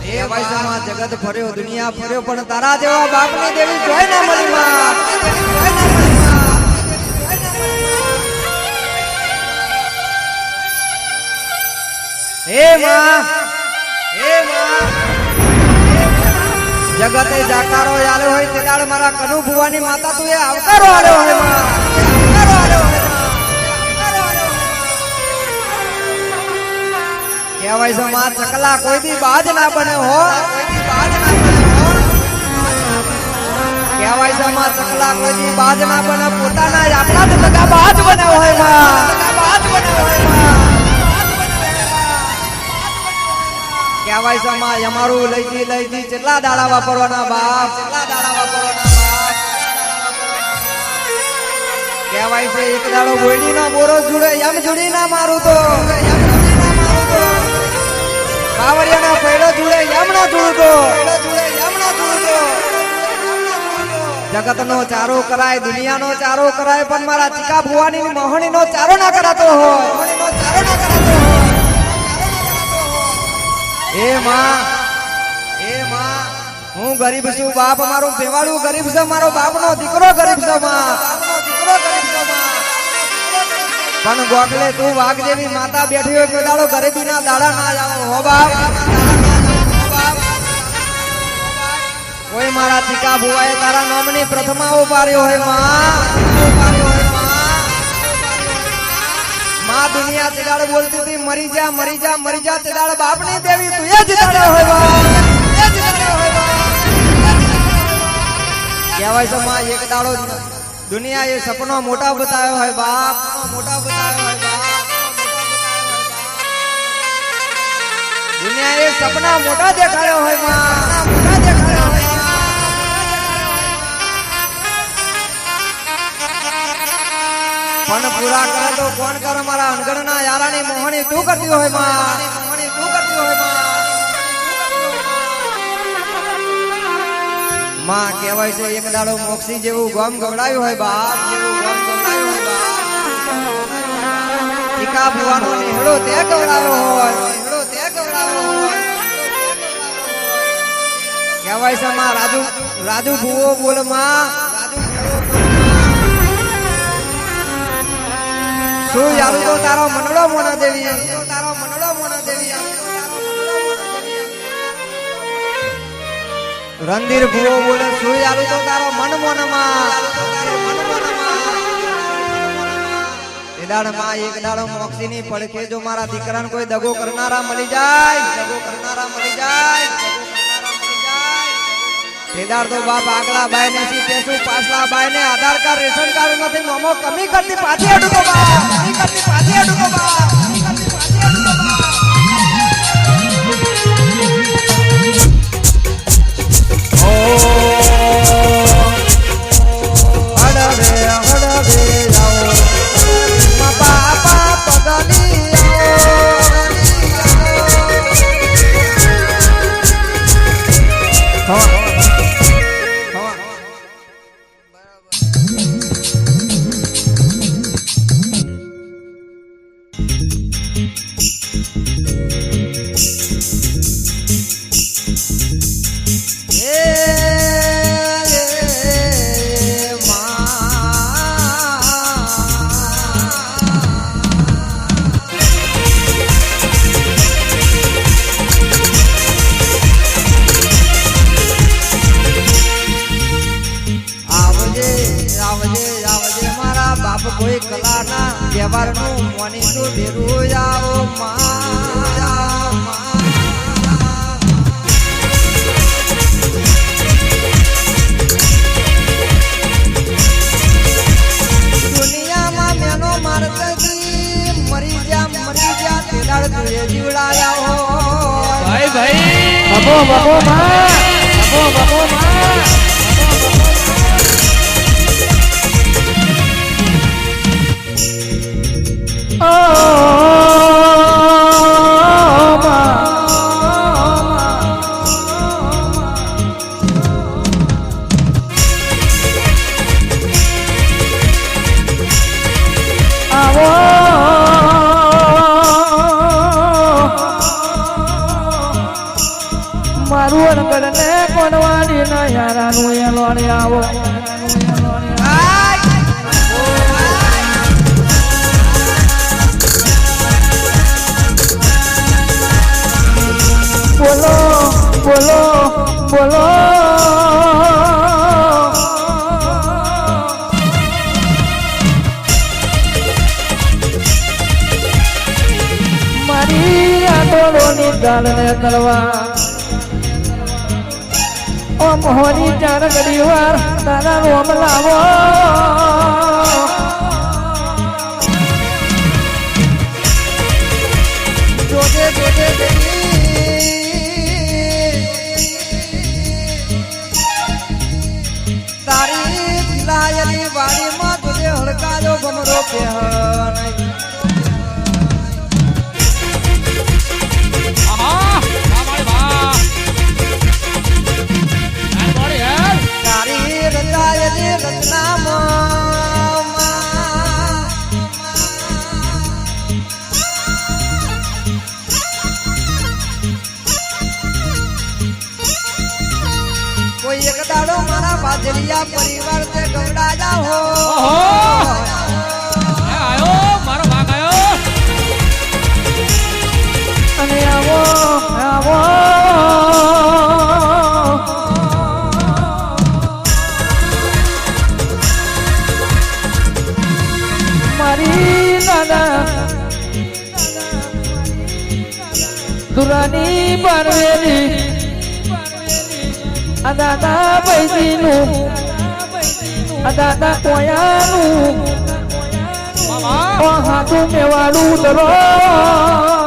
એ વૈસામાં જગત ફર્યો દુનિયા ફર્યો પણ તારા જેવા બાપની દેવી જોઈ ના મળી માં હે માં જગતે જાકારો આલ્યો હોય તે દાડ મારા કનુ ભુવાની માતા તું એ આવકારો આલ્યો હોય માં આવકારો આલ્યો હોય કહેવાય છે માં ચકલા કોઈ દી બાજ ના બને હો કહેવાય છે માં ચકલા કોઈ દી બાજ ના બને પોતાના આપણા જ લગા બાજ બને હોય માં બાજ બને હોય માં કહેવાય છે માં અમારું લઈથી કેટલા દાડા વાપરવાના બાપ કેટલા દાડા વાપરવાના બાપ કહેવાય છે એક દાડો બોયડી નો બોરો જુડે એમ જુડી ના મારું તો કાવડિયાનો પૈડો જુડે એમ ના જુડતો જગતનો ચારો કરાય દુનિયાનો ચારો કરાય પણ મારા ચીકા ભુવાની મોહણીનો ચારો ના કરાતો હોય એ માં હું ગરીબ છું બાપ મારું બેવાડું ગરીબ છે મારો બાપનો દીકરો ગરીબ છે માં પણ ગોગલે તું વાઘ જેવી માતા બેઠી હોય તો દાડો ગરીબીના દાડા ના જાવ હો બાપ કોઈ મારા ટીકા ભુવાએ તારા નામની પ્રથમા ઉપાડ્યો હોય માં દુનિયા તેડાળ બોલતી હતી મરી જા તેડાળ બાપની દેવી તું એ જ તેડાળ હોય કહેવાય છે માં એક દાડો દુનિયા એ સપનો મોટા બતાવ્યો હોય બાપ મોટા બતાવ્યો હોય બાપ દુનિયા એ સપના મોટા દેખાડ્યો હોય માં મોટા દેખાડ્યો હોય પણ પૂરા કરે તો કોણ કરે મારા અણગણના યારાની મોહણી તું કરતી હોય માં મોહણી તું કરતી હોય માં કહેવાય છે એક દાડો મોક્ષી જેવું ગામ ગવડાયું હોય બાપ જેવું ગામ ગવડાયું હોય બાપ ટીકા ભુવાનો નેહડો તે ગવડાયો હોય કહેવાય છે માં રાજુ ભુવો બોલ માં શું યારું તો તારો મનડો મોના દેવી રંધીર ભુવો બોલે શું યારું તો તારો મન મોનમાં એક દાડો મોક્ષી ની પડખે જો મારા દીકરાને કોઈ દગો કરનારા મળી જાય તેદાર તો બાપ આગલા બાય ને સી પેસું પાછલા બાય ને આધાર કાર્ડ રેશન કાર્ડ નથી મોમો કમી કરતી પાછી અડુકો બાપ કોઈ કલાના વ્યવહારનું મોનીનું ડેરું આવો દુનિયામાં મેનો મારતી મરી જા તેડાળ તુએ જીવડાયા હો ભાઈ બબો માં મારું અણગડ ને કોણવાડી ના યારાનું એ લોણી આવો બોલો બોલો બોલો મારી આટોળોની ગાલને તળવા ઓ મોહની ચાર ઘડી વાર તારા રોમ લાવો જોજે જોજે દેવી તારી લાયલી વાડીમાં જોજે હડકાજો ગમરો પહેન તારી રચાયેલી રચનામાં કોઈ એક દાડો મારા બાજરિયા પરિવાર તે ગવડાજા હો આયો મારો ભાગ આયો અને આવો આવો મારી દાદા દુરાની બારવેલી આ દાદા પૈસીનું આ દાદા કોયાનું મામા હાથું મેવાડું દરો